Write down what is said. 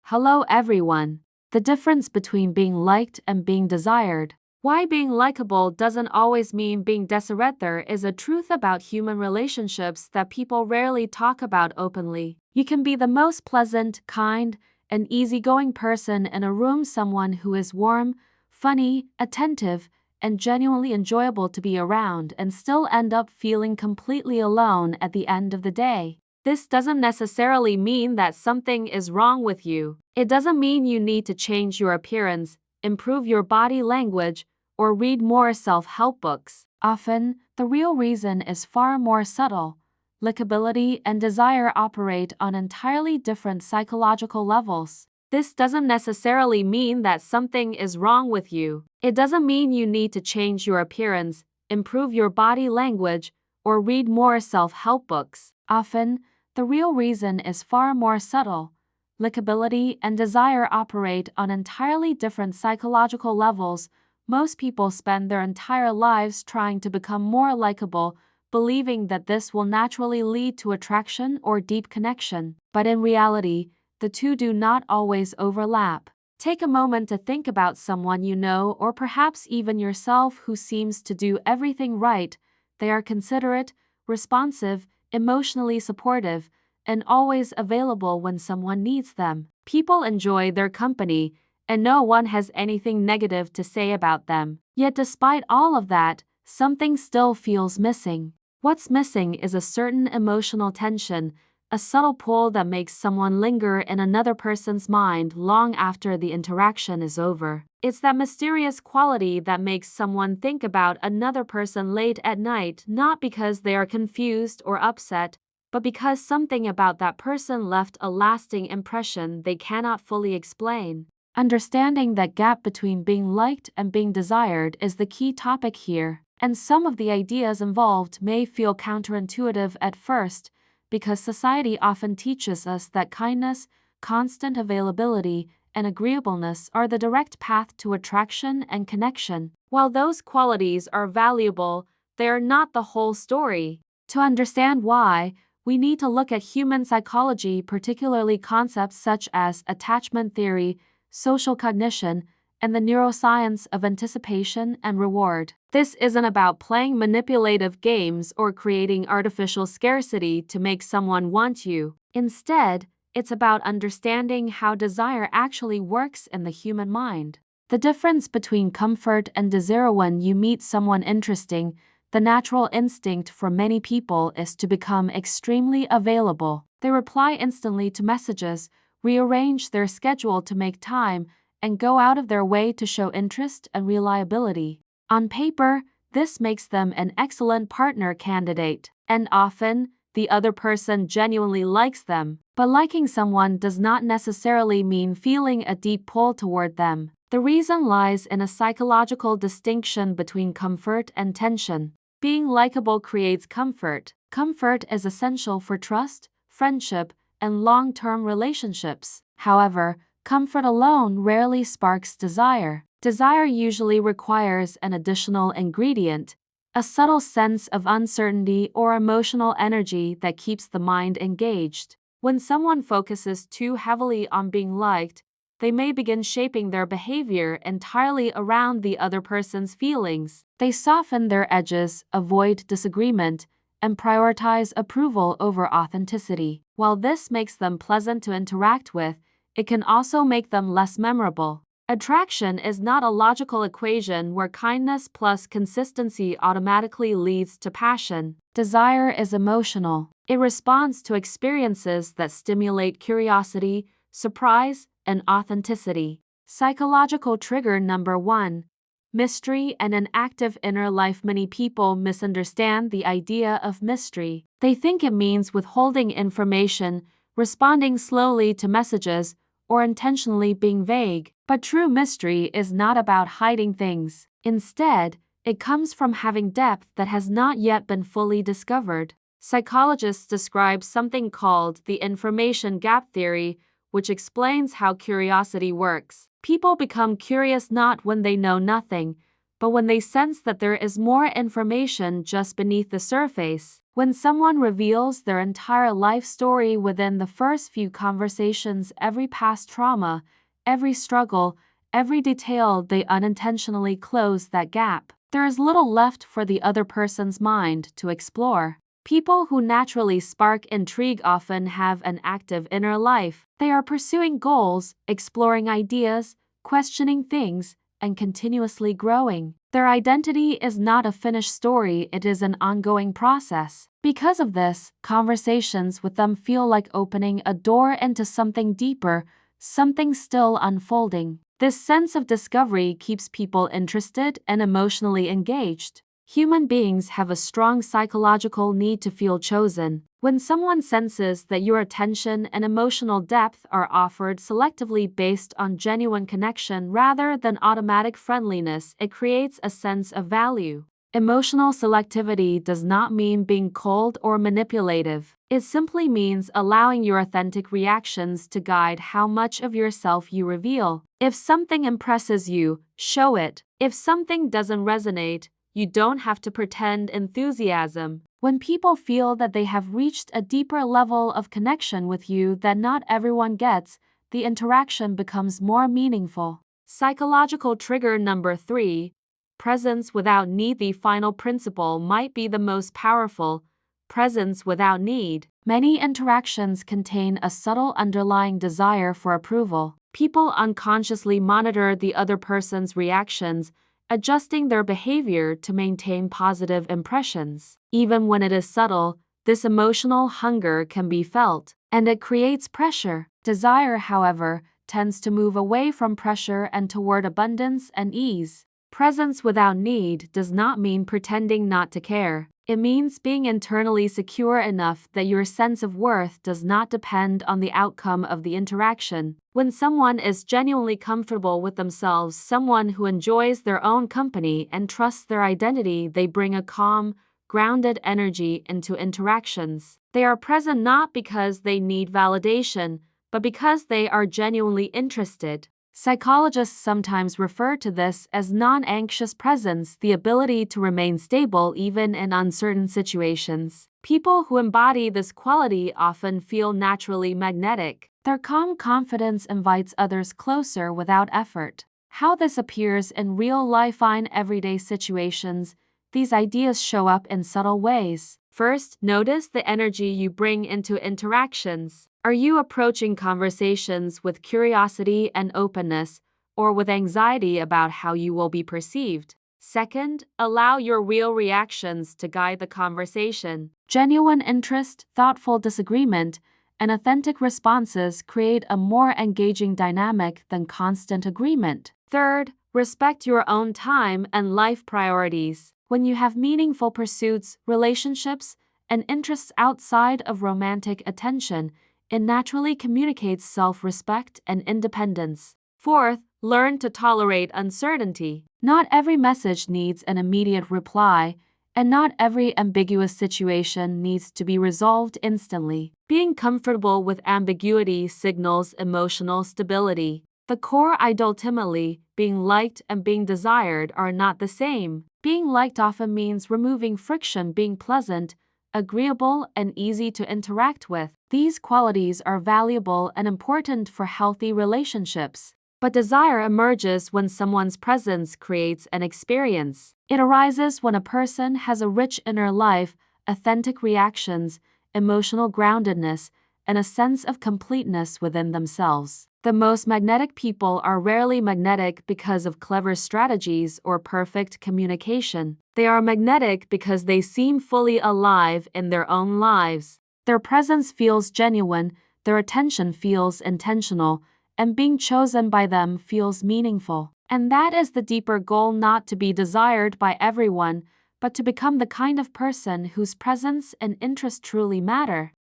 Hello everyone. The difference between being liked and being desired. Why being likable doesn't always mean being desired is a truth about human relationships that people rarely talk about openly. You can be the most pleasant, kind, and easygoing person in a room, someone who is warm, funny, attentive, and genuinely enjoyable to be around, and still end up feeling completely alone at the end of the day. This doesn't necessarily mean that something is wrong with you. It doesn't mean you need to change your appearance, improve your body language, or read more self-help books. Often, the real reason is far more subtle. Likability and desire operate on entirely different psychological levels. This doesn't necessarily mean that something is wrong with you. It doesn't mean you need to change your appearance, improve your body language, or read more self-help books. Often, the real reason is far more subtle. Likability and desire operate on entirely different psychological levels. Most people spend their entire lives trying to become more likable, believing that this will naturally lead to attraction or deep connection. But in reality, the two do not always overlap. Take a moment to think about someone you know, or perhaps even yourself, who seems to do everything right. They are considerate, responsive, emotionally supportive, and always available when someone needs them. People enjoy their company, and no one has anything negative to say about them. Yet despite all of that, something still feels missing. What's missing is a certain emotional tension, a subtle pull that makes someone linger in another person's mind long after the interaction is over. It's that mysterious quality that makes someone think about another person late at night, not because they are confused or upset, but because something about that person left a lasting impression they cannot fully explain. Understanding that gap between being liked and being desired is the key topic here, and some of the ideas involved may feel counterintuitive at first, because society often teaches us that kindness, constant availability, and agreeableness are the direct path to attraction and connection. While those qualities are valuable, they are not the whole story. To understand why, we need to look at human psychology, particularly concepts such as attachment theory, social cognition, and the neuroscience of anticipation and reward. This isn't about playing manipulative games or creating artificial scarcity to make someone want you. Instead, it's about understanding how desire actually works in the human mind. The difference between comfort and desire. When you meet someone interesting, the natural instinct for many people is to become extremely available. They reply instantly to messages, rearrange their schedule to make time, and go out of their way to show interest and reliability. On paper, this makes them an excellent partner candidate, and often, the other person genuinely likes them. But liking someone does not necessarily mean feeling a deep pull toward them. The reason lies in a psychological distinction between comfort and tension. Being likable creates comfort. Comfort is essential for trust, friendship, and long-term relationships. However, comfort alone rarely sparks desire. Desire usually requires an additional ingredient, a subtle sense of uncertainty or emotional energy that keeps the mind engaged. When someone focuses too heavily on being liked, they may begin shaping their behavior entirely around the other person's feelings. They soften their edges, avoid disagreement, and prioritize approval over authenticity. While this makes them pleasant to interact with, it can also make them less memorable. Attraction is not a logical equation where kindness plus consistency automatically leads to passion. Desire is emotional. It responds to experiences that stimulate curiosity, surprise, and authenticity. Psychological trigger number 1. Mystery and an active inner life. Many people misunderstand the idea of mystery. They think it means withholding information, responding slowly to messages, or intentionally being vague. But true mystery is not about hiding things. Instead, it comes from having depth that has not yet been fully discovered. Psychologists describe something called the information gap theory, which explains how curiosity works. People become curious not when they know nothing, but when they sense that there is more information just beneath the surface. When someone reveals their entire life story within the first few conversations, every past trauma, every struggle, every detail, they unintentionally close that gap. There is little left for the other person's mind to explore. People who naturally spark intrigue often have an active inner life. They are pursuing goals, exploring ideas, questioning things, and continuously growing. Their identity is not a finished story, it is an ongoing process. Because of this, conversations with them feel like opening a door into something deeper, something still unfolding. This sense of discovery keeps people interested and emotionally engaged. Human beings have a strong psychological need to feel chosen. When someone senses that your attention and emotional depth are offered selectively based on genuine connection rather than automatic friendliness, it creates a sense of value. Emotional selectivity does not mean being cold or manipulative. It simply means allowing your authentic reactions to guide how much of yourself you reveal. If something impresses you, show it. If something doesn't resonate, you don't have to pretend enthusiasm. When people feel that they have reached a deeper level of connection with you that not everyone gets, the interaction becomes more meaningful. Psychological trigger number 3. Presence without need. The final principle might be the most powerful. Presence without need. Many interactions contain a subtle underlying desire for approval. People unconsciously monitor the other person's reactions, adjusting their behavior to maintain positive impressions. Even when it is subtle, this emotional hunger can be felt, and it creates pressure. Desire, however, tends to move away from pressure and toward abundance and ease. Presence without need does not mean pretending not to care. It means being internally secure enough that your sense of worth does not depend on the outcome of the interaction. When someone is genuinely comfortable with themselves, someone who enjoys their own company and trusts their identity, they bring a calm, grounded energy into interactions. They are present not because they need validation, but because they are genuinely interested. Psychologists sometimes refer to this as non-anxious presence, the ability to remain stable even in uncertain situations. People who embody this quality often feel naturally magnetic. Their calm confidence invites others closer without effort. How this appears in real-life in everyday situations, these ideas show up in subtle ways. First, notice the energy you bring into interactions. Are you approaching conversations with curiosity and openness, or with anxiety about how you will be perceived? Second, allow your real reactions to guide the conversation. Genuine interest, thoughtful disagreement, and authentic responses create a more engaging dynamic than constant agreement. Third, respect your own time and life priorities. When you have meaningful pursuits, relationships, and interests outside of romantic attention, it naturally communicates self-respect and independence. Fourth, learn to tolerate uncertainty. Not every message needs an immediate reply, and not every ambiguous situation needs to be resolved instantly. Being comfortable with ambiguity signals emotional stability. The core ideal, ultimately, being liked and being desired, are not the same. Being liked often means removing friction, being pleasant, agreeable, and easy to interact with. These qualities are valuable and important for healthy relationships. But desire emerges when someone's presence creates an experience. It arises when a person has a rich inner life, authentic reactions, emotional groundedness, and a sense of completeness within themselves. The most magnetic people are rarely magnetic because of clever strategies or perfect communication. They are magnetic because they seem fully alive in their own lives. Their presence feels genuine, their attention feels intentional, and being chosen by them feels meaningful. And that is the deeper goal: not to be desired by everyone, but to become the kind of person whose presence and interest truly matter.